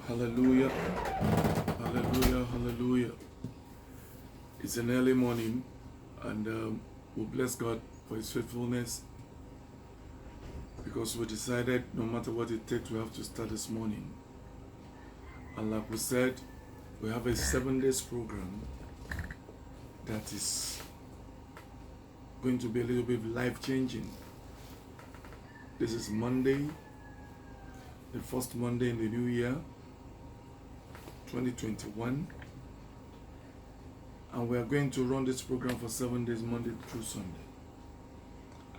Hallelujah, hallelujah, hallelujah. It's an early morning, and we bless God for His faithfulness because we decided no matter what it takes, we have to start this morning. And like we said, we have a 7 days program that is going to be a little bit life-changing. This is Monday, the first Monday in the new year, 2021. And we are going to run this program for 7 days, Monday through Sunday.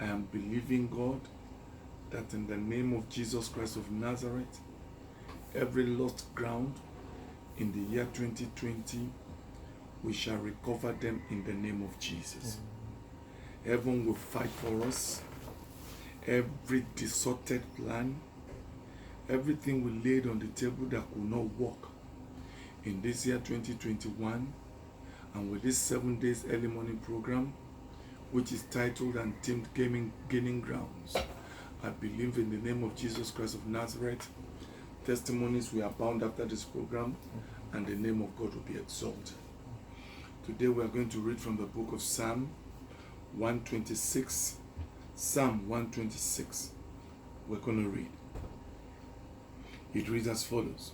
I am believing God that in the name of Jesus Christ of Nazareth, every lost ground in the year 2020, we shall recover them in the name of Jesus. Heaven will fight for us. Every distorted plan, everything we laid on the table that could not work in this year 2021, and with this 7 days early morning program, which is titled and themed Gaining Grounds, I believe in the name of Jesus Christ of Nazareth, testimonies will abound after this program, and the name of God will be exalted. Today we are going to read from the book of Psalm 126. Psalm 126. We're going to read. It reads as follows.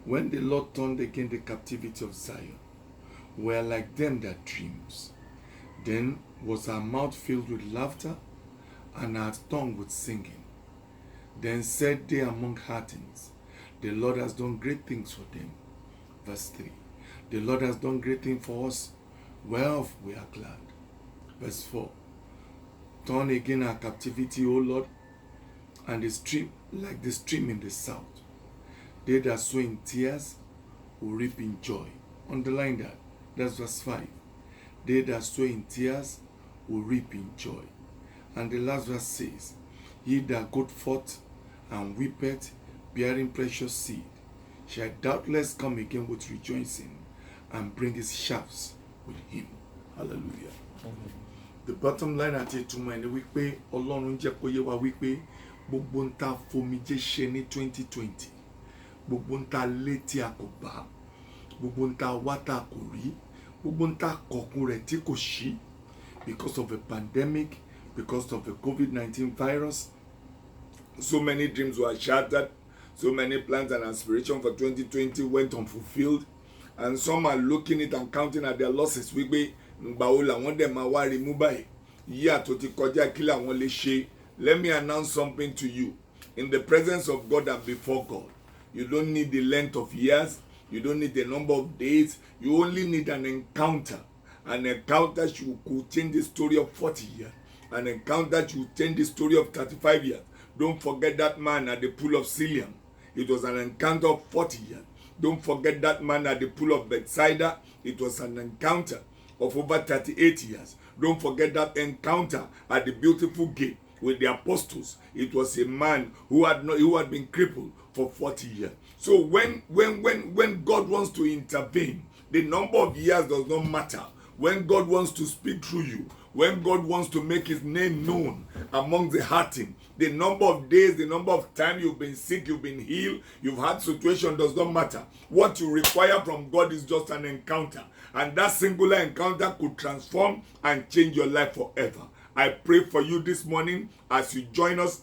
When the Lord turned again the captivity of Zion, we are like them that dreams. Then was our mouth filled with laughter, and our tongue with singing. Then said they among heartens, the Lord has done great things for them. Verse 3. The Lord has done great things for us, whereof we are glad. Verse 4. Turn again our captivity, O Lord, and the stream like the stream in the south. They that sow in tears will reap in joy. Underline that. That's verse 5. They that sow in tears will reap in joy. And the last verse says, He that goeth forth and weepeth, bearing precious seed, shall doubtless come again with rejoicing, and bring his shafts with him. Hallelujah. Amen. The bottom line àti ìtumọ̀ ẹni wípé Ọlọ́run jẹ́ kó yé wa wípé gbogbo ń ta fomijé ṣe ní 2020, gbogbo ń ta létí a kò bá, gbogbo ń ta wá tá a kò rí, gbogbo ń ta kọ̀kun rẹ̀ tí kò ṣí, because of a pandemic, because of the COVID-19 virus. So many dreams were shattered, so many plans and aspirations for 2020 went unfulfilled, and some are looking it and counting at their losses wípé ngbàwo làwọn dẹ̀ máa wá rí mú báyìí yíyà tó ti kọjá kí làwọn lè ṣe. Let me announce something to you. In the presence of God and before God, you don't need the length of years, you don't need the number of days, you only need an encounter. An encounter could change the story of 40 years. An encounter should change the story of 35 years. Don't forget that man at the pool of Siloam. It was an encounter of 40 years. Don't forget that man at the pool of Bethsaida. It was an encounter of over 38 years. Don't forget that encounter at the beautiful gate with the apostles. It was a man who had been crippled for 40 years. So when God wants to intervene, the number of years does not matter. When God wants to speak through you, when God wants to make his name known among the hurting, the number of days, the number of time you've been sick, you've been healed, you've had situation does not matter. What you require from God is just an encounter. And that singular encounter could transform and change your life forever. I pray for you this morning as you join us,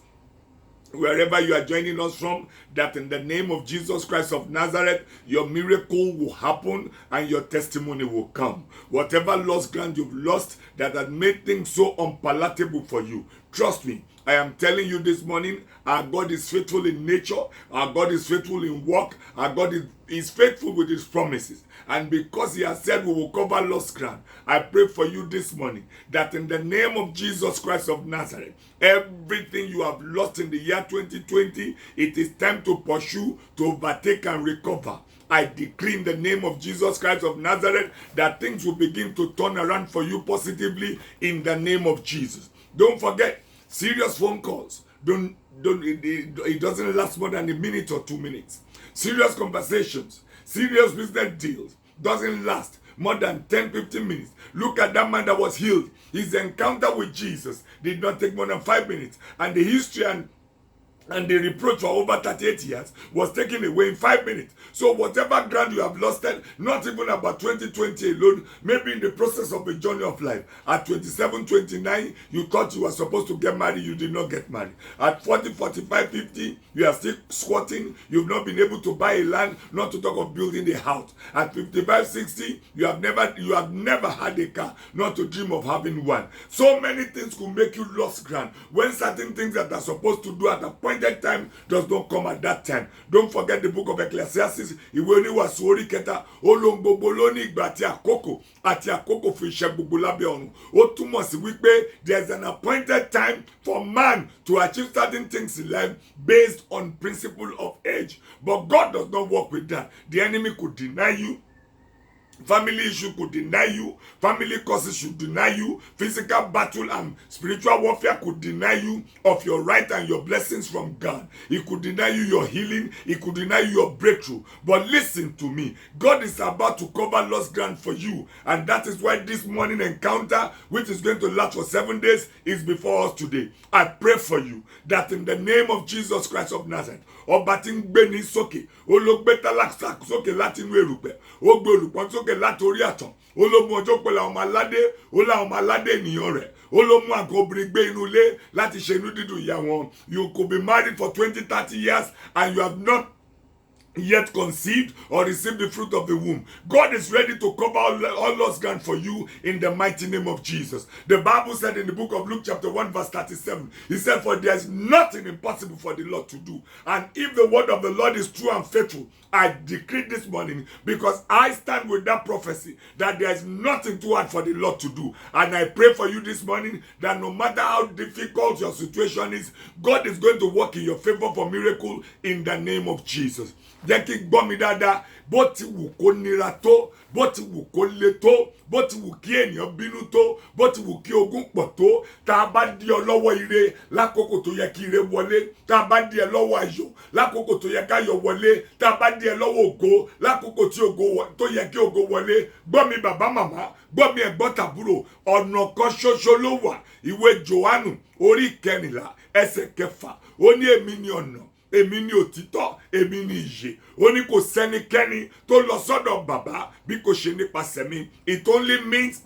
wherever you are joining us from, that in the name of Jesus Christ of Nazareth, your miracle will happen and your testimony will come. Whatever lost ground you've lost that had made things so unpalatable for you, trust me, I am telling you this morning, our God is faithful in nature, our God is faithful in work, our God is faithful with his promises. And because he has said we will cover lost ground, I pray for you this morning that in the name of Jesus Christ of Nazareth, everything you have lost in the year 2020, it is time to pursue, to overtake and recover. I decree in the name of Jesus Christ of Nazareth that things will begin to turn around for you positively in the name of Jesus. Don't forget, serious phone calls. It doesn't last more than a minute or 2 minutes. Serious conversations, serious business deals doesn't last more than 10-15 minutes. Look at that man that was healed. His encounter with Jesus did not take more than 5 minutes. And the history and and the reproach for over 38 years was taken away in 5 minutes. So whatever ground you have lost, not even about 2020 alone, maybe in the process of a journey of life, at 27, 29, you thought you were supposed to get married, you did not get married. At 40, 45, 50, you are still squatting, you've not been able to buy a land, not to talk of building a house. At 55, 60, you have never had a car, not to dream of having one. So many things could make you lost ground when certain things that are supposed to do at a appointed time does not come at that time. Don't forget the book of Ecclesiastes. Ìwé oníwàásù orí kẹta, ohun gbogbo ló ní ìgbà àti àkókò fún iṣẹ́ gbogbo lábẹ́ ọ̀run. Ó túmọ̀ sí wípé there is an appointed time for man to achieve certain things in life based on principle of age. But God does not work with that. The enemy could deny you. Family issue could deny you. Family causes should deny you. Physical battle and spiritual warfare could deny you of your right and your blessings from God. It could deny you your healing. It could deny you your breakthrough. But listen to me. God is about to cover lost ground for you. And that is why this morning encounter, which is going to last for 7 days, is before us today. I pray for you that in the name of Jesus Christ of Nazareth, ọba tí ń gbé ní sókè, olóògbé tálákà sókè láti inú erùpẹ̀, ó gbé olùpọ́n sókè láti orí àtàn, ó ló mú ọjọ́ pẹ̀lú àwọn ọmọ aládé, ó láwọn ọmọ aládé ènìyàn rẹ̀, ó ló mú àgọ́ obìnrin gbé inú ilé láti ṣe inú dídùn ìyá wọn. You could be married for 20, 30 years and you have not yet conceived or received the fruit of the womb. God is ready to cover all lost ground for you in the mighty name of Jesus. The Bible said in the book of Luke chapter 1 verse 37, he said, for there is nothing impossible for the Lord to do. And if the word of the Lord is true and faithful, I decree this morning, because I stand with that prophecy, that there is nothing too hard for the Lord to do. And I pray for you this morning that no matter how difficult your situation is, God is going to work in your favor for miracle in the name of Jesus. Jẹ́ kí gbọ́ mi dáadáa, bó ti wù kó nira tó, bó ti wù kó le tó, bó ti wù kí ènìyàn bínú tó, bó ti wù kí ogun pọ̀ tó, tá a bá dí ọ lọ́wọ́ ire lákòókò tó yẹ kí ire wọlé, tá a bá dí ẹ lọ́wọ́ ayọ̀ lákòókò tó yẹ káyọ̀ wọlé, tá a bá dí ẹ lọ́wọ́ ògo lákòókò tí ògo tó yẹ kí ògo wọlé. Gbọ́ mi bàbá màmá, gbọ́ mi ẹ̀gbọ́n tàbúrò, ọ̀nà kan ṣoṣo ló wà. Ìwé Jòhánù orí 14 ẹsẹ̀ 6, ó ní èmi ni ọ̀nà, èmi ni òtítọ́, èmi ni ìyè. Ó ní kò sẹ́nikẹ́ni tó lọ sọ́dọ̀ bàbá bí kò ṣe nípasẹ̀ mi. It only means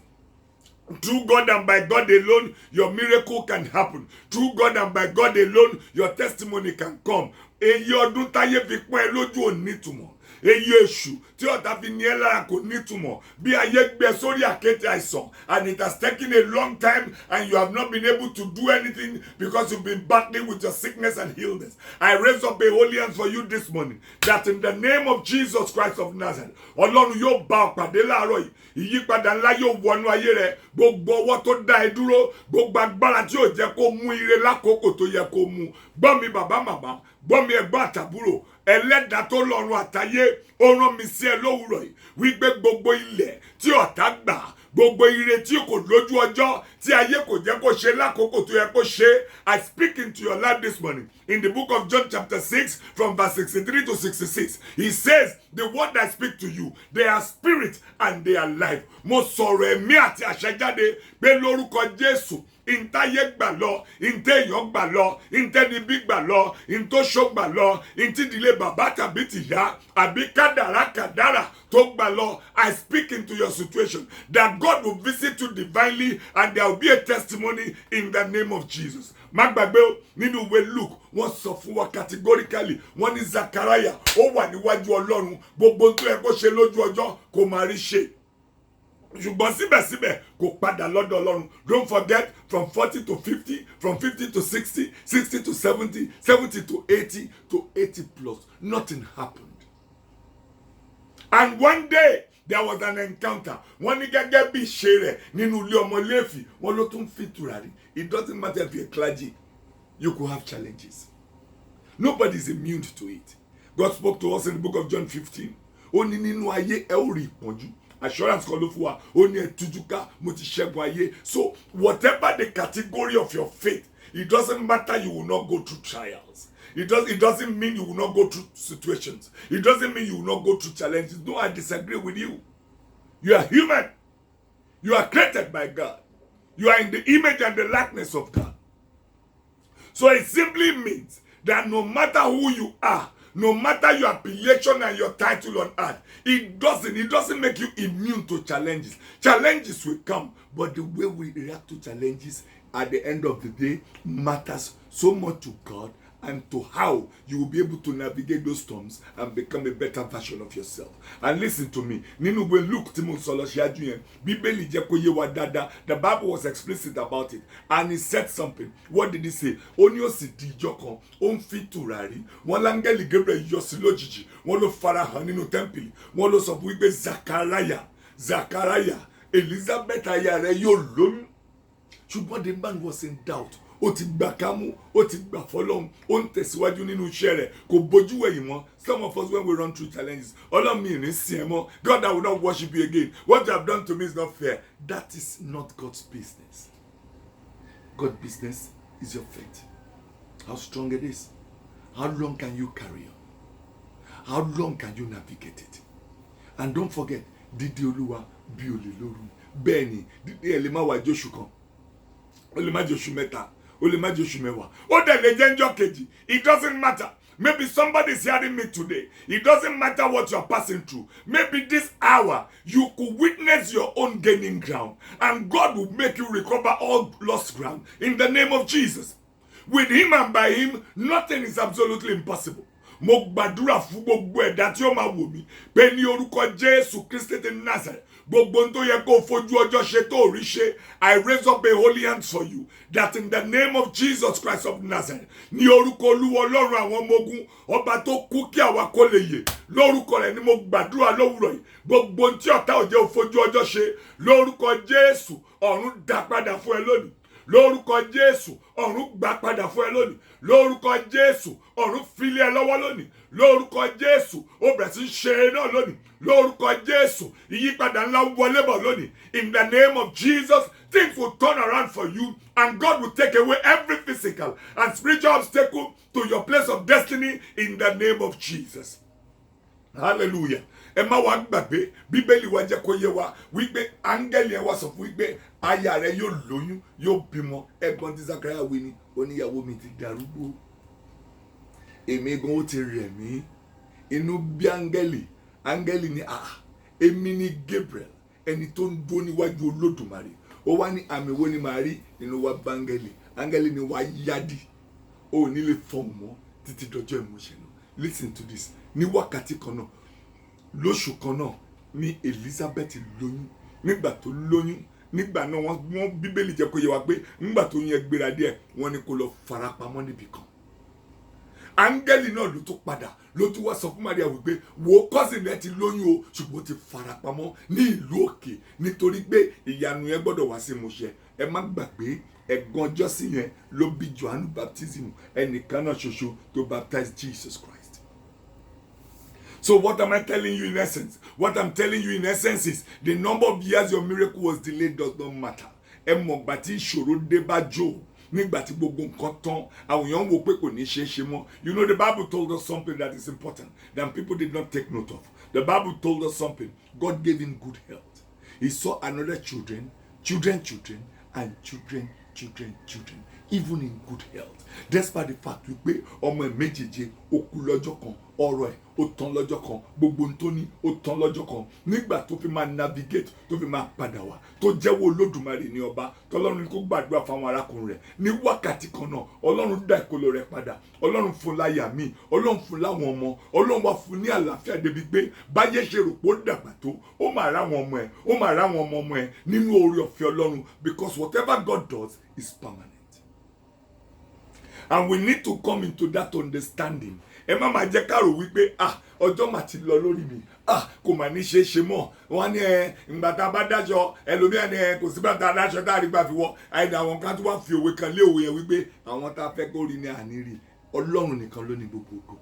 through God and by God alone, your miracle can happen. Through God and by God alone, your testimony can come. Èyí ọdún táyé fi pọ́n ẹ lójú ò nítumọ̀. Èyí èṣù tí ọ̀tá fi ní ẹ lára kò nítumọ̀. Bí ayé gbé sórí àkéte àìsàn, and it has taken a long time and you have not been able to do anything because you've been battling with your sickness and illness. I raise up a holy hand for you this morning, that in the name of Jesus Christ of Nazareth, Ọlọ́run yóò bá ọ pàdé láàárọ̀ yìí. Ìyípadà ńlá yóò wọnú ayé rẹ. Gbogbo ọwọ́ tó dá ẹ dúró, gbogbo agbára tí yóò jẹ́ kó mú ire lákòókò tó yẹ kó mú. Gbọ́ mi bàbá màmá, gbọ́ mi ẹ̀gbọ́n àtàbúrò, ẹlẹ́dàá tó lọ́run àtayé, ó rán mi sí ẹ lówùrọ̀ yìí wípé gbogbo ilẹ̀ tí ọ̀tá gbà, gbogbo ire tí kò lójú ọjọ́, tí ayé kò jẹ́ kó ṣe lákòókò tó yẹ kó ṣe, I speak into your life this morning. In the book of John chapter 6 from verse 63 to 66, he says, the word I speak to you, they are spirit and they are life. Mo sọ̀rọ̀ ẹ̀mí àti àṣẹ jáde pé lórúkọ Jésù, ìntáyé gbà lọ, ìntẹ́yàn gbà lọ, ìntẹ́nibí gbà lọ, ìntóṣó gbà lọ, ìntídìlé bàbá tàbí tìyá, àbí kádàrá tó gbà lọ. I speak into your situation that God will visit you divinely and there will be a testimony in the name of Jesus. Má gbàgbé o, nínú ìwé Luke, wọ́n sọ fún wa categorically, wọ́n ní Zachariah, ó wà níwájú Ọlọ́run, gbogbo tó yẹ kó ṣe lójú ọjọ́ kò máa rí ṣe. Ṣùgbọ́n síbẹ̀síbẹ̀ kò padà lọ́dọ̀ Ọlọ́run. Don't forget, from 40 to 50, from 50 to 60, 60 to 70, 70 to 80, to 80 plus. Nothing happened. And one day, there was an encounter. Wọ́n ní gẹ́gẹ́ bí ìṣe rẹ̀ nínú ilé ọmọ Léfì, wọ́n ló tún fi tùràrí. It doesn't matter if you're a clergy, you could have challenges. Nobody is immune to it. God spoke to us in the book of John 15. Ó ní nínú ayé ẹ ó rí ìpọ́njú. Assurance kan ló fún wa, ó ní ẹ tújú ká, mo ti ṣẹ́gun ayé. So whatever the category of your faith, it doesn't matter, you will not go through trials. It doesn't mean you will not go through situations. It doesn't mean you will not go through challenges. No, I disagree with you. You are human. You are created by God. You are in the image and the likeness of God. So it simply means that no matter who you are, no matter your affiliation and your title on earth, it doesn't make you immune to challenges. Challenges will come, but the way we react to challenges at the end of the day matters so much to God and to how you will be able to navigate those storms and become a better version of yourself. And listen to me. Nínú ìwé Luke tí mo sọ lọ ṣáájú yẹn, Bíbélì jẹ́ kó yé wa dáadáa. The Bible was explicit about it, and he said something. What did he say? Ó ní ó sì di ìjọ kan, ó ń fi tùràrí. Wọ́n láńgẹ́lì Gabriel yọ sí lójijì. Wọ́n ló farahàn nínú tẹ́ḿpìlì. Wọ́n ló sọ fún wípé Zachariah, Elizabeth aya rẹ̀ yóò lóyún. Ṣùgbọ́n the man was in doubt. Ó ti gbà kámú, ó ti gbà fọ́lọ́run, ó ń tẹ̀síwájú nínú iṣẹ́ rẹ̀, kò bójú ẹ̀yìn mọ́. Some of us, when we run through challenges, Ọlọ́run mi ní sìn ẹ́ mọ́. God, I will not worship you again. What you have done to me is not fair. That is not God's business. God's business is your faith. How strong it is. How long can you carry on? How long can you navigate it? And don't forget, dídé Olúwa bí olè lóru. Bẹ́ẹ̀ ni, dídé ẹ̀ lè má wá jóṣù kan. Ó lè má jóṣù mẹ́ta. Ó lè má jóṣù mẹ́wàá. Ó dẹ̀ lè jẹ́ ńjọ́ kejì. It doesn't matter. Maybe somebody is hearing me today. It doesn't matter what you're passing through. Maybe this hour you could witness your own gaining ground, and God will make you recover all lost ground in the name of Jesus. With him and by him, nothing is absolutely impossible. Mo gbàdúrà fún gbogbo ẹ̀dá tí ó máa wò mí pé ní orúkọ Jésù Kristi ti Nazareth, gbogbo tó yẹ kó fojú ọjọ́ ṣe tó rí ṣe, I raise up a holy hand for you, that in the name of Jesus Christ of Nazareth, ní orúkọ Olúwa Ọlọ́run àwọn ọmọ ogun, ọba tó kú kí àwa kó lè yè, lórúkọ rẹ̀ ni mo gbàdúrà lówùrọ̀ yìí, gbogbo tí ọ̀tá ò jẹ́ fojú ọjọ́ ṣe, lórúkọ Jésù, ọ̀run dá padà fún ẹ lónìí. Lórúkọ Jésù, ọ̀run gbà padà fún ẹ lónìí. Lórúkọ Jésù, ọ̀run fili ẹ lọ́wọ́ lónìí. Lórúkọ Jésù, ó bẹ̀rẹ̀ sí ṣe náà lónìí. Lórúkọ Jésù, ìyípadà ńlá wọlé bọ̀ lónìí. In the name of Jesus, things will turn around for you, and God will take away every physical and spiritual obstacle to your place of destiny in the name of Jesus. Hallelujah. Ẹ má wá gbàgbé, Bíbélì wa jẹ́ kó yé wa wípé áńgẹ́lì ẹ wá sọ fún wípé aya rẹ̀ yóò lóyún, yóò bímọ. Ẹ̀gbọ́n tí Zachariah wí ni, oníyàwó mi ti darúgbó. Èmi gan ó ti rẹ̀ mí. Inú bí áńgẹ́lì ni èmi ni Gabriel, ẹni tó ń dúró níwájú Olódùmarè. Ó wá ní àmì wo ni màá rí nínú wa bá áńgẹ́lì ni wá yádì. Ó ní lè fọ̀hún mọ́ títí dọjọ́ ìmúṣẹ náà. Listen to this. Ní wákàtí kan náà, lóṣù kan náà ni Elizabeth lóyún. Nígbà tó lóyún, nígbà náà wọ́n Bíbélì jẹ́ kó yé wa pé nígbà tó yẹn gbéra díẹ̀, wọ́n ní kó lọ farapamọ́ níbì kan. Áńgẹ́lì náà ló tún padà ló tún wá sọ fún Maria wípé wo cousin rẹ ti lóyún o, ṣùgbọ́n ti farapamọ́ ní ìlú òkè nítorí pé ìyanu yẹn gbọ́dọ̀ wá sí ìmúṣẹ. Ẹ má gbàgbé, ẹ̀gbọ́n jọ́sìn yẹn ló bí Johannu baptism, ẹnìkan náà ṣoṣo tó baptize Jesus Christ. So what am I telling you in essence? What I'm telling you in essence is the number of years your miracle was delayed does not matter. Ẹ mọ̀ gbà tí ìṣòro dé bá Job, nígbà tí gbogbo nǹkan tán, àwọn èèyàn wò pé kò ní ṣe é ṣe mọ́. You know, the Bible told us something that is important that people did not take note of. The Bible told us something. God gave him good health. He saw another children, and children, even in good health. Despite the fact wípé ọmọ ẹ̀ méjèèjì ó kú lọ́jọ́ kan, ọ̀rọ̀ ẹ̀ ó tán lọ́jọ́ kan, gbogbo ohun tó ní ó tán lọ́jọ́ kan. Nígbà tó fi máa navigate, tó fi máa padà wá, tó jẹ́wọ́ Olódùmarè ní ọba, tọ́lọ́run ní kó gbàdúrà fáwọn arákùnrin rẹ̀. Ní wákàtí kan náà, Ọlọ́run dá ìkólọ rẹ̀ padà. Ọlọ́run fún láyà míì, Ọlọ́run fún láwọn ọmọ, Ọlọ́run wá fún ní àlàáfíà débi pé báyé ṣe rò pé ó dàgbà tó, ó máa ráwọn ọmọ ẹ̀, ó máa ráwọn ọmọ ẹ̀ nínú oore ọ̀fẹ́ Ọlọ́run, because whatever God does is permanent. And we need to come into that understanding. Ẹ má máa jẹ́ ká rò wípé ọjọ́ mà ti lọ lórí mi, kò mà ní ṣe é ṣe mọ́. Wọ́n ní ìgbà tá a bá dáṣọ, ẹlòmíràn ní kò sí bàtà adáṣọ tá a rí gbà fi wọ́. Àìdá àwọn kan tó wá fi òwe kan lé òwe yẹn wípé àwọn tá a fẹ́ kó rí ní àní rí. Ọlọ́run nìkan ló ní gbogbo ògo.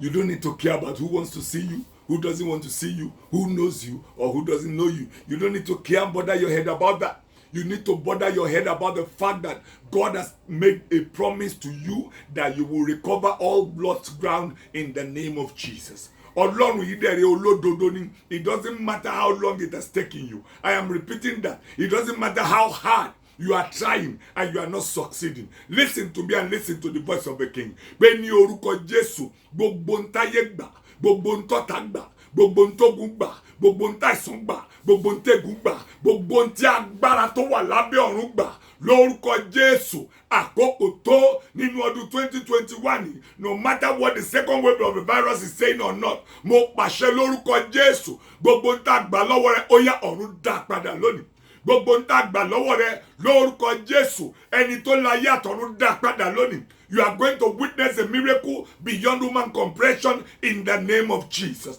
You don't need to care about who wants to see you, who doesn't want to see you, who knows you or who doesn't know you. You don't need to care and bother your head about that. You need to bother your head about the fact that God has made a promise to you that you will recover all lost ground in the name of Jesus. Ọlọ́run yìí dẹ̀rẹ̀ olódodo ni. It doesn't matter how long it has taken you. I am repeating that. It doesn't matter how hard you are trying and you are not succeeding. Listen to me and listen to the voice of the king. Pé ní orúkọ Jésù, gbogbo ntáyé gbà, gbogbo ntọ́ta gbà, gbogbo ntógun gbà, gbogbo ntáìsàn gbà, gbogbo ntẹ́gun gbà, gbogbo ntí agbára tó wà lábẹ́ ọ̀run gbà. Lórúkọ Jésù, àkókò tó nínú ọdún 2021, no matter what the second wave of the virus is saying or not, mo pàṣẹ lórúkọ Jésù, gbogbo ntá gbà lọ́wọ́ rẹ̀, ó yá ọ̀run dá padà lónìí. Gbogbo ntá gbà lọ́wọ́ rẹ̀ lórúkọ Jésù, ẹni tó láyé àtọ̀run dá padà lónìí. You are going to witness a miracle beyond human comprehension in the name of Jesus.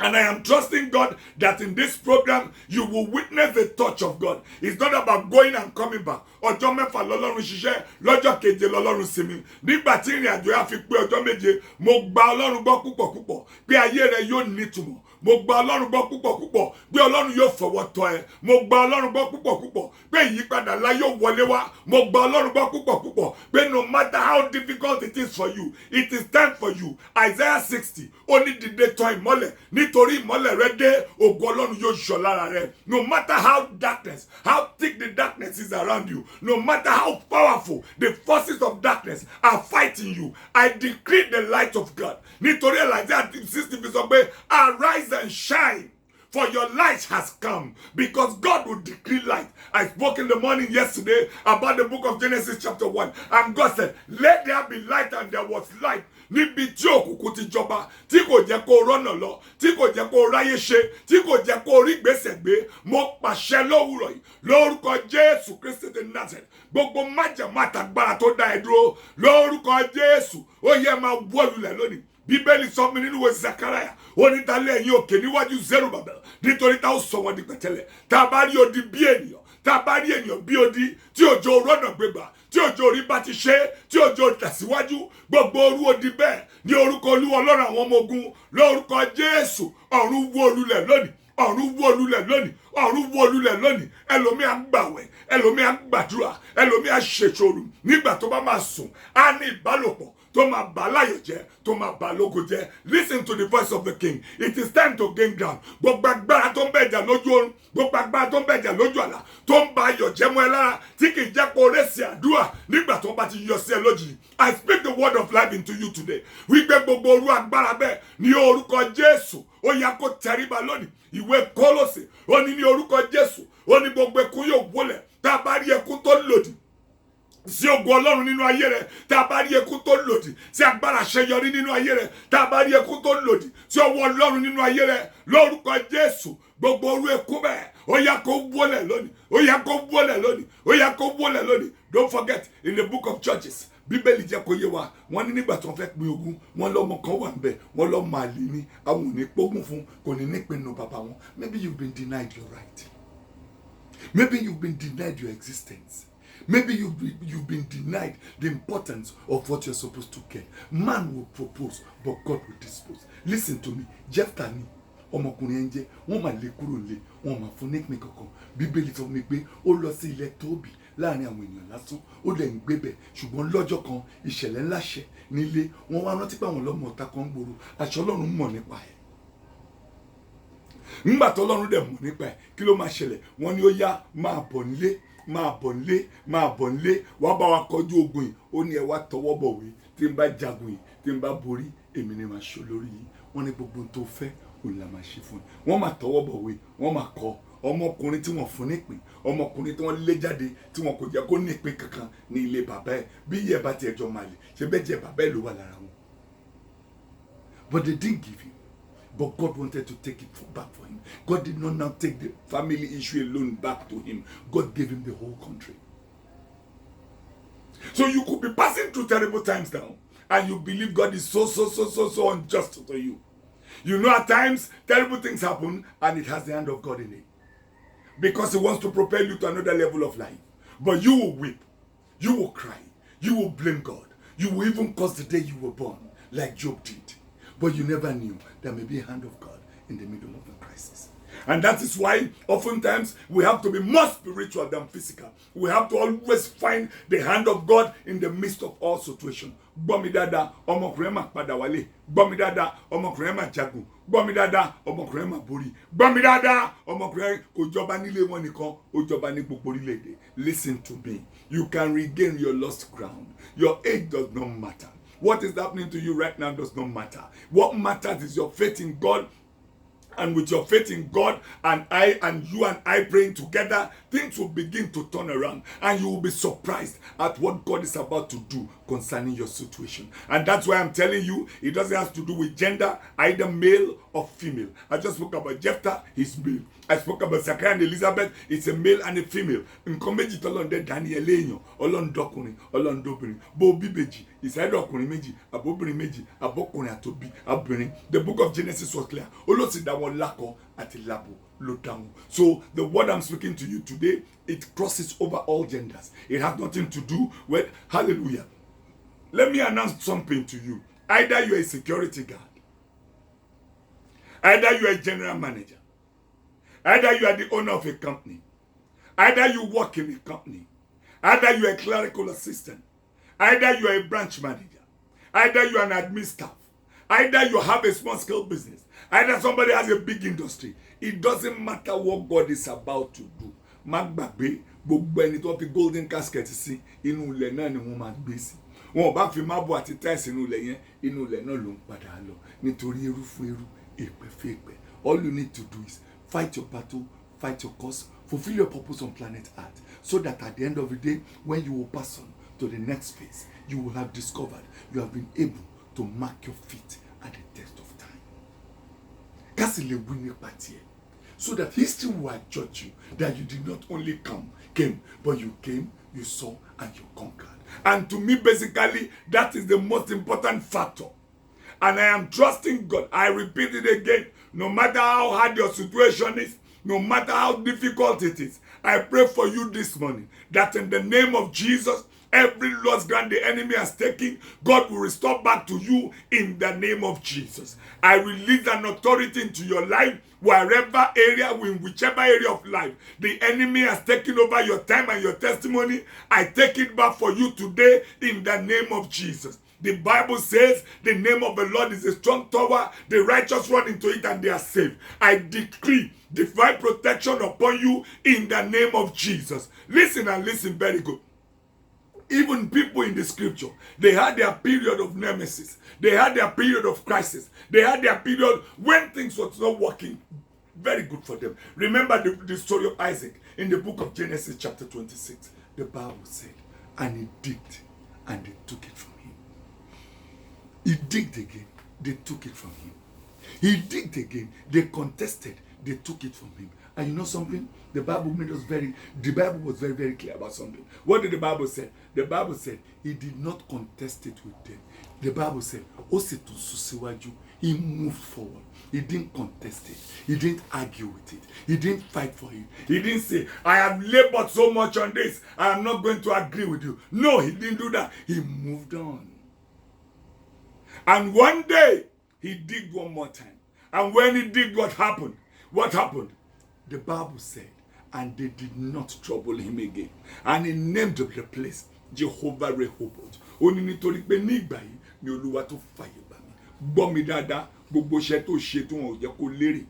And I am trusting God that in this program, you will witness the touch of God. It's not about going and coming back. Ọjọ́ mẹ́fà lọ́lọ́run ṣiṣẹ́, lọ́jọ́ keje lọ́lọ́run sinmi. Nígbà tí ìrìn àjò yà fi pé ọjọ́ méje, mo gba Ọlọ́run gbọ́ púpọ̀ púpọ̀, pé ayé rẹ yóò nítumọ̀. Mo gba Ọlọ́run gbọ́ púpọ̀ púpọ̀, pé Ọlọ́run yóò fọwọ́ tọ́ ẹ. Mo gba Ọlọ́run gbọ́ púpọ̀ púpọ̀, pé ìyípadà ńlá yóò wọlé wá. Mo gba Ọlọ́run gbọ́ púpọ̀ púpọ̀, pé no matter how difficult it is for you, it is time for you. Isaiah 60, ó ní dìde tọ̀ ìmọ́lẹ̀, nítorí ìmọ́lẹ̀ rẹ dé, ògo Ọlọ́run yóò yọ lára rẹ. No matter how thick the darkness is around you, no matter how powerful the forces of darkness are fighting you, I decree the light of God. Nítorí Isaiah 60 fi sọ pé, arise and shine, for your light has come, because God will decree light. I spoke in the morning yesterday about the book of Genesis chapter 1, and God said, let there be light, and there was light. Níbi tí òkùnkùn ti jọba, tí kò jẹ́ kó rọ́nà lọ, tí kò jẹ́ kó ráyé ṣe, tí kò jẹ́ kó rí gbèsè gbé, mo pàṣẹ lówùrọ̀ yìí lórúkọ Jésù Kristi ti Nazareth. Gbogbo májẹ̀mú àtàgbára tó dá ẹ dúró lórúkọ Jésù, ó yẹ máa wó lulẹ̀ lónìí. Bíbélì sọ mi nínú ìwé Zechariah, ó ní ta lé ẹ̀yin òkè níwájú Zerubbabel, nítorí tá ó sọ wọn di pẹ̀tẹ́lẹ̀. Tá a bá rí odi bí ènìyàn, tá a bá rí ènìyàn bí odi, tí òjò rọ́nà gbégbà, tí òjò orí bá ti ṣe, tí òjò tẹ̀síwájú, gbogbo orú odi bẹ́ẹ̀ ní orúkọ Olúwa Ọlọ́run àwọn ọmọ ogun, lórúkọ Jésù, ọ̀run wó lulẹ̀ lónìí. Ọ̀run wó lulẹ̀ lónìí, ọ̀run wó lulẹ̀ lónìí. Ẹlòmíì á gbàwẹ̀, ẹlòmíì á gbàdúrà, ẹlòmíì á ṣèṣòro. Nígbà tó bá máa sùn, á ní ìbálòpọ̀ tó máa bà láyọ̀ jẹ́, tó máa bà lógo jẹ́. Listen to the voice of the king. It is time to gain ground. Gbogbo agbára tó ń bẹ̀jà lójú oorun, gbogbo agbára tó ń bẹ̀jà lójú àlá, tó ń ba ayọ̀ jẹ́ mọ́ ẹ lára, tí kì í jẹ́ kó rẹ́sì àdúrà nígbà tó bá ti yọ sí ẹ lójijì. I speak the word of life into you today. Wípé gbogbo orú agbára bẹ́ẹ̀ ní orúkọ Jésù, ó yá kó tẹríba lónìí. Ìwé Kólósè, ó ní orúkọ Jésù, ó ní gbogbo ẹkún yóò wólẹ̀. Tá a bá rí ẹkún tó lòdì sí ògo Ọlọ́run nínú ayé rẹ, tá a bá rí ẹkún tó lòdì sí agbára àṣeyọrí nínú ayé rẹ, tá a bá rí ẹkún tó lòdì sí ọwọ́ Ọlọ́run nínú ayé rẹ, lórúkọ Jésù, gbogbo orú ẹkún bẹ́ẹ̀, ó yá kó wólẹ̀ lónìí, ó yá kó wólẹ̀ lónìí, ó yá kó wólẹ̀ lónìí. Don't forget, in the book of Judges, Bíbélì jẹ́ kó yé wa, wọ́n ní nígbà tí wọ́n fẹ́ pín ogún, wọ́n lọ́mọ kan wà ńbẹ̀, wọ́n lọ́mọ àlè ní, àwọn ò ní pógún fún, kò ní nípinnu bàbá wọn. Maybe you've been denied your right. Maybe you've been denied your existence. Maybe you've been denied the importance of what you're supposed to get. Man will propose, but God will dispose. Listen to me. Jephthah ni ọmọkùnrin ẹ̀ńjẹ́, wọ́n máa lé kúrò nílé, wọ́n máa fún nípìn kankan. Bíbélì sọ mi pé ó lọ sí ilẹ̀ Tóbì láàrin àwọn ènìyàn lásán, ó dẹ̀ ń gbébẹ̀, ṣùgbọ́n lọ́jọ́ kan ìṣẹ̀lẹ̀ ńlá ṣẹ̀ nílé, wọ́n wá rántí pé àwọn ọlọ́mọ ọ̀tá kan ń gbòòrò, àṣẹ Ọlọ́run mọ̀ nípa ẹ̀. Nígbà tó Ọlọ́run dẹ̀ mọ̀ nípa ẹ̀, kí ló máa ṣẹlẹ̀? Wọ́n ní ó yá máa bọ̀ nílé, máa bọ̀ nílé, máa bọ̀ nílé, wàá bá wa kọjú ogun yìí. Ó ní ẹ wá tọwọ́ bọ̀wé, tí n bá jagun yìí, tí n bá borí, èmi ni màá ṣe olórí yìí. Wọ́n ní gbogbo tó fẹ́ òun la máa ṣe fún ẹ. Wọ́n máa tọwọ́ bọ̀wé, wọ́n máa kọ ọmọkùnrin tí wọ́n fún nípìn, ọmọkùnrin tí wọ́n lé jáde, tí wọ́n kò jẹ́ kó nípìn kankan ní ilé bàbá ẹ̀. Bí iye bá tiẹ̀ jọ máa lè, ṣe bẹ́ẹ̀ jẹ́ bàbá ẹ̀ ló wà lára wọn. But they didn't give him. But God wanted to take it back for him. God did not now take the family issue alone back to him. God gave him the whole country. So you could be passing through terrible times now, and you believe God is so unjust to you. You know, at times, terrible things happen, and it has the hand of God in it. Because he wants to propel you to another level of life. But you will weep. You will cry. You will blame God. You will even curse the day you were born, like Job did. But you never knew there may be a hand of God in the middle of the crisis. And that is why oftentimes we have to be more spiritual than physical. We have to always find the hand of God in the midst of all situations. Gbọ́mi dáadáa, ọmọkùnrin máa padà wálé. Gbọ́mi dáadáa, ọmọkùnrin máa jagun. Gbọ́mi dáadáa, ọmọkùnrin máa borí. Gbọ́mi dáadáa, ọmọkùnrin kò jọba nílé wọn nìkan, ó jọba ní gbogbo orílẹ̀-èdè. Listen to me. You can regain your lost ground. Your age does not matter. What is happening to you right now does not matter. What matters is your faith in God. And with your faith in God and you and I praying together, things will begin to turn around. And you will be surprised at what God is about to do concerning your situation. And that's why I'm telling you, it doesn't have to do with gender, either male or female. I just spoke about Jephthah, he's male. I spoke about Zachariah and Elizabeth, it's a male and a female. Nǹkan méjì tọ́lọ́run dẹ̀ Daniel èèyàn, Ọlọ́run dọ́kùnrin, Ọlọ́run dóbìnrin. Bó bí bèjì, ìsáyédọ̀ ọkùnrin méjì, àbóbìnrin méjì, àbọ́kùnrin àtòbí, àbìnrin. The book of Genesis was clear. Olóòtú dá wọn lákọ àti lábo ló dá wọn. So the word I'm speaking to you today, it crosses over all genders. It has nothing to do with, hallelujah. Let me announce something to you. Either you are a security guard, either you are a general manager, either you are the owner of a company, either you work in a company, either you are a clerical assistant, either you are a branch manager, either you are an admin staff, either you have a small scale business, either somebody has a big industry. It doesn't matter what God is about to do. Má gbàgbé, gbogbo ẹni tó fi golden casket sí inú ilẹ̀ náà ni wọ́n máa gbé sí. Wọ́n bá fi mábò àti tiles inú ilẹ̀ yẹn, inú ilẹ̀ náà ló ń padà lọ. Nítorí eru fún eru, èpè fún èpè. All you need to do is fight your battle, fight your cause, fulfill your purpose on planet Earth, so that at the end of the day, when you will pass on to the next phase, you will have discovered you have been able to mark your feet at the test of time. Kasi le win party, so that history will judge you that you did not only came, but you came, you saw, and you conquered. And to me, basically, that is the most important factor. And I am trusting God. I repeat it again. No matter how hard your situation is, no matter how difficult it is, I pray for you this morning that in the name of Jesus, every lost ground the enemy has taken, God will restore back to you in the name of Jesus. I release an authority into your life, wherever area, in whichever area of life the enemy has taken over your time and your testimony. I take it back for you today in the name of Jesus. The Bible says the name of the Lord is a strong tower. The righteous run into it and they are saved. I decree divine protection upon you in the name of Jesus. Listen and listen very good. Even people in the scripture, they had their period of nemesis. They had their period of crisis. They had their period when things were not working very good for them. Remember the story of Isaac in the book of Genesis chapter 26. The Bible said, and he digged and they took it from him. He digged again, they took it from him. He digged again, they contested, they took it from him. And you know something? The Bible was very, very clear about something. What did the Bible say? The Bible said he did not contest it with them. The Bible said, he moved forward. He didn't contest it. He didn't argue with it. He didn't fight for it. He didn't say, I have labored so much on this, I am not going to agree with you. No, he didn't do that. He moved on. And one day, he did one more time. And when he did, what happened? What happened? The Bible said, and they did not trouble him again. And he named the place Jehovah Rehoboth. Oni nítorí pé ní ìgbà yìí ni Olúwa tó fàyè gbà mí. Gbọ́ mi dáadáa, gbogbo iṣẹ́ tó ṣe tí wọn ò jẹ́ kó lérè.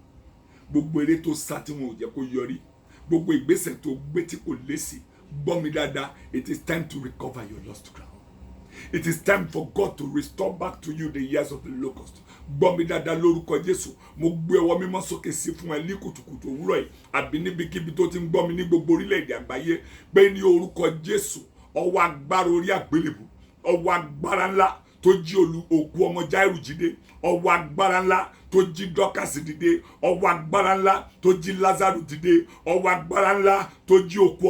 Gbogbo eré tó sá tí wọn ò jẹ́ kó yọrí. Gbogbo ìgbésẹ̀ tó gbé tí kò lésì. Gbọ́ mi dáadáa, it is time to recover your lost ground. It is time for God to restore back to you the years of the locust. Gbọ́ mi dáadáa lórúkọ Jésù. Mo gbé ọwọ́ mímọ́ sókè sí fún ẹ ní kùtùkùtù òwúrọ̀ yìí. Àbí níbikíbi tó ti ń gbọ́ mi ní gbogbo orílẹ̀-èdè àgbáyé. Pé ní orúkọ Jésù, ọwọ́ agbára orí àgbélébù. Ọwọ́ agbára ńlá tó jí òkú ọmọ Jáírù jídé. Ọwọ́ agbára ńlá tó jí Dọ́kàsì dìde. Ọwọ́ agbára ńlá tó jí Lázárù dìde. Ọwọ́ agbára ńlá tó jí òkú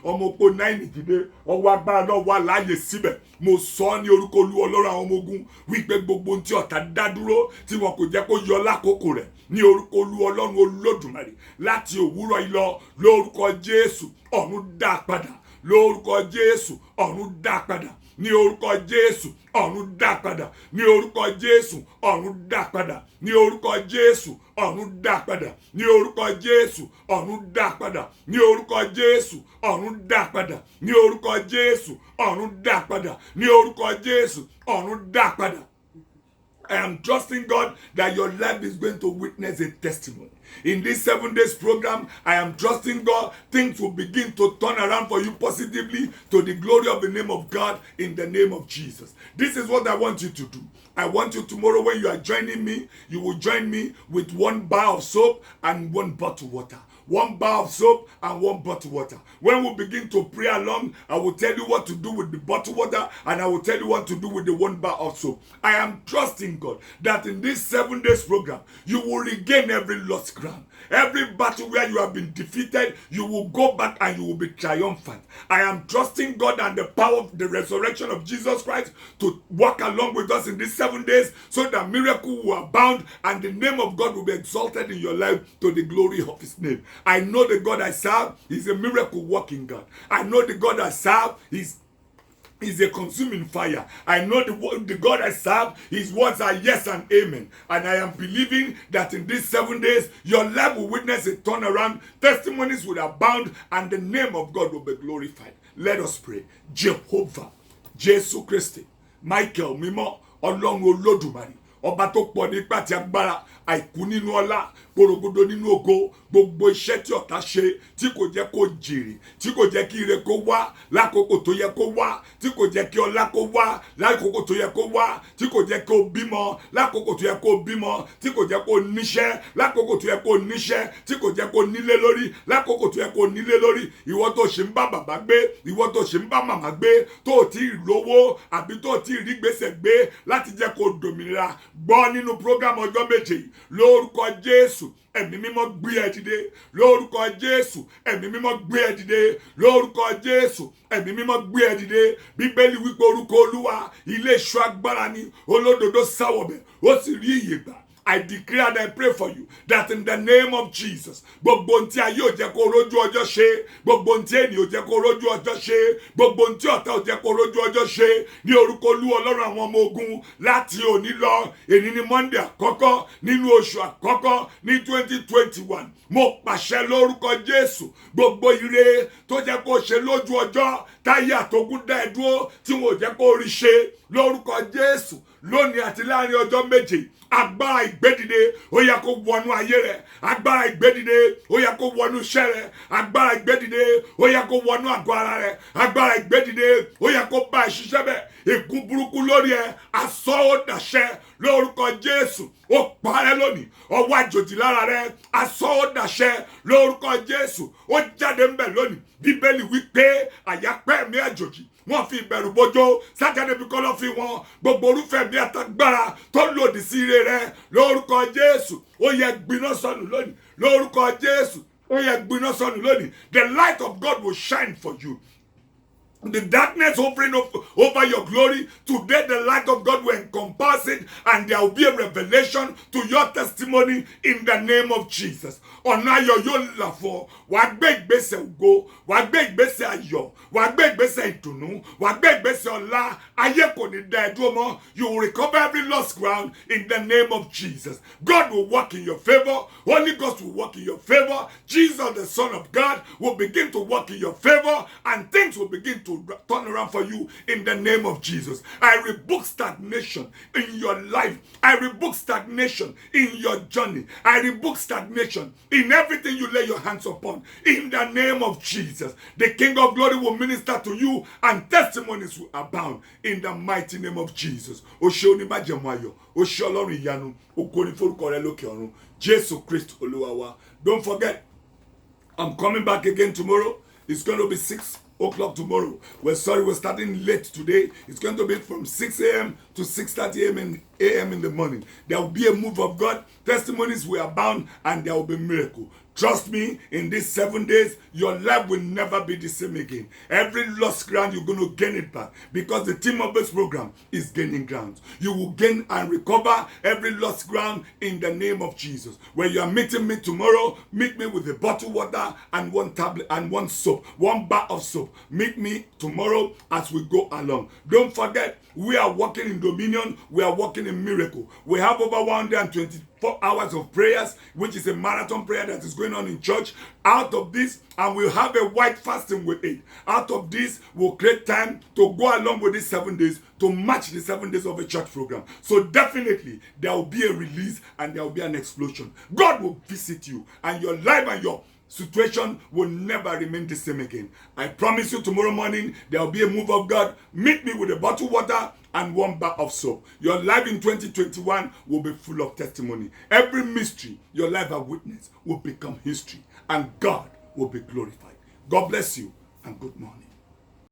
ọmọpó Náínì dìde. Ọwọ́ agbára náà wà láàyè síbẹ̀. Mo sọ ní orúkọ Olúwa Ọlọ́run àwọn ọmọ ogun wípé gbogbo ohun tí ọ̀tá dá dúró tí wọn kò jẹ́ kó yọ lákòókò rẹ̀ ní orúkọ Olúwa Ọlọ́run Olódùmarè láti òwúrọ̀ yìí lọ lórúkọ Jésù ọ̀run dá padà lórúkọ Jésù ọ̀run dá padà ní orúkọ Jésù ọ̀run dá padà ní orúkọ Jésù ọ̀run dá padà ní orúkọ Jésù ọ̀run dá padà ní orúkọ Jésù ọ̀run dá padà ní orúkọ Jésù ọ̀run dá padà ní orúkọ Jésù ọ̀run dá padà ní orúkọ Jésù ọ̀run dá padà. I am trusting God that your life is going to witness a testimony. In this 7 days program, I am trusting God things will begin to turn around for you positively to the glory of the name of God in the name of Jesus. This is what I want you to do. I want you tomorrow when you are joining me, you will join me with 1 bar of soap and 1 bottle of water. 1 bar of soap and 1 bottle of water. When we begin to pray along, I will tell you what to do with the bottle of water and I will tell you what to do with the 1 bar of soap. I am trusting God that in this 7 days program, you will regain every lost ground. Every battle where you have been defeated, you will go back and you will be triumphant. I am trusting God and the power of the resurrection of Jesus Christ to walk along with us in these 7 days so that miracle will abound and the name of God will be exalted in your life to the glory of his name. I know the God I serve is a miracle working God. I know the God I serve is a consuming fire. I know the God I serve, his words are yes and amen. And I am believing that in these 7 days, your life will witness a turnaround, testimonies will abound, and the name of God will be glorified. Let us pray. Jehovah, Jesus Christ, Michael, Mimo, Ọlọ́run Olódùmarè, ọba tó pọ̀ nípa àti agbára, àìkú nínú ọlá, gbòrògbòdò nínú ògo, gbogbo iṣẹ́ tí ọ̀tá ṣe tí kò jẹ́ kó jèrè, tí kò jẹ́ kí ire kó wá lákòókò tó yẹ kó wá, tí kò jẹ́ kí ọlá kó wá lákòókò tó yẹ kó wá, tí kò jẹ́ kó bímọ lákòókò tó yẹ kó bímọ, tí kò jẹ́ kó níṣẹ́ lákòókò tó yẹ kó níṣẹ́, tí kò jẹ́ kó nílé lórí lákòókò tó yẹ kó nílé lórí, ìwọ tó ṣe ń bá bàbá gbé, ìwọ tó ṣe ń bá màmá gbé, tó ti lówó àbí tó ti rí gbèsè gbé láti jẹ́ kó dòmìnira, gbọ́ nínú program ọjọ́ méje yìí lórúkọ Jésù. Ẹ̀mí mímọ́ gbé ẹ dìde lórúkọ Jésù. Ẹ̀mí mímọ́ gbé ẹ dìde lórúkọ Jésù. Ẹ̀mí mímọ́ gbé ẹ dìde. Bíbélì wípé orúkọ Olúwa ilé ìṣọ́ agbára ni, olódodo sáwọ̀bẹ̀ ó sì rí ìyè gbà. I declare and I pray for you that in the name of Jesus, gbogbo ntí ayé ò jẹ́ kó rójú ọjọ́ ṣe, gbogbo ntí ènìyàn ò jẹ́ kó rójú ọjọ́ ṣe, gbogbo ntí ọ̀tá ò jẹ́ kó rójú ọjọ́ ṣe, ní orúkọ Olúwa Ọlọ́run àwọn ọmọ ogun láti òní lọ, èní ni Monday àkọ́kọ́ nínú oṣù àkọ́kọ́ ní 2021. Mo pàṣẹ lórúkọ Jésù, gbogbo ire tó jẹ́ kó ṣe lójú ọjọ́ táyé àtogún dá ẹ dúró tí wọn ò jẹ́ kó rí ṣe lórúkọ Jésù lónìí àti láàrin ọjọ́ méje. Agbára ìgbédìde ó yá kó wọnú ayé rẹ, agbára ìgbédìde ó yá kó wọnú iṣẹ́ rẹ, agbára ìgbédìde ó yá kó wọnú àgọ́ ara rẹ, agbára ìgbédìde ó yá kó bá ìṣiṣẹ́ bẹ, ègún burúkú lórí ẹ asọ ó dàṣẹ lórúkọ Jésù, ó parẹ́ lónìí, ọwọ́ àjòjì lára rẹ asọ ó dàṣẹ lórúkọ Jésù, ó jáde ńbẹ̀ lónìí. Bíbélì wípé àyàpẹ́ mi àjòjì wọ́n fi ìbẹ̀rù bójó Sátánì bí kọ́lọ́ fi wọn, gbogbo orúfẹ́ mi àtàgbára tó lòdì sí ire rẹ lórúkọ Jésù ó yẹ gbiná sọnù lónìí lórúkọ Jésù ó yẹ gbiná sọnù lónìí. The light of God will shine for you. The darkness hovering over your glory, today the light of God will encompass it and there will be a revelation to your testimony in the name of Jesus. Ọ̀nà ayọ̀ yóò là fún ọ, wàá gbé ìgbésẹ̀ ògo, wàá gbé ìgbésẹ̀ ayọ̀, wàá gbé ìgbésẹ̀ ìdùnnú, wàá gbé ìgbésẹ̀ ọlá, ayé kò ní dá ẹ dúró mọ́. You will recover every lost ground in the name of Jesus. God will work in your favor, Holy Ghost will work in your favor, Jesus the Son of God will begin to work in your favor and things will begin to turn around for you in the name of Jesus. I rebuke stagnation in your life. I rebuke stagnation in your journey. I rebuke stagnation in everything you lay your hands upon. In the name of Jesus, the King of Glory will minister to you and testimonies will abound in the mighty name of Jesus. O ṣé onímájẹ̀mú ayọ̀, o ṣé Ọlọ́run ìyanu, ògo ni forúkọ rẹ lókè ọ̀run. Jésù Kristi Olúwa wa. Don't forget, I'm coming back again tomorrow. It's going to be 6 o'clock tomorrow. We're starting late today. It's going to be from 6 a.m. to 6:30 a.m. in the morning. There will be a move of God. Testimonies will abound and there will be miracle. Trust me, in these 7 days, your life will never be the same again. Every lost ground, you're going to gain it back because the team of this program is gaining ground. You will gain and recover every lost ground in the name of Jesus. When you are meeting me tomorrow, meet me with a bottle water and one tablet and one soap, one bar of soap. Meet me tomorrow as we go along. Don't forget, we are walking in dominion. We are walking in miracle. We have over 124 hours of prayers, which is a marathon prayer that is going on in church. Out of this, and we'll have a white fasting with it. Out of this, we'll create time to go along with these 7 days to match the 7 days of a church program. So definitely, there will be a release and there will be an explosion. God will visit you, and your life and your situation will never remain the same again. I promise you, tomorrow morning there will be a move of God. Meet me with a bottle of water and one bar of soap. Your life in 2021 will be full of testimony. Every mystery your life has witnessed will become history, and God will be glorified. God bless you, and good morning.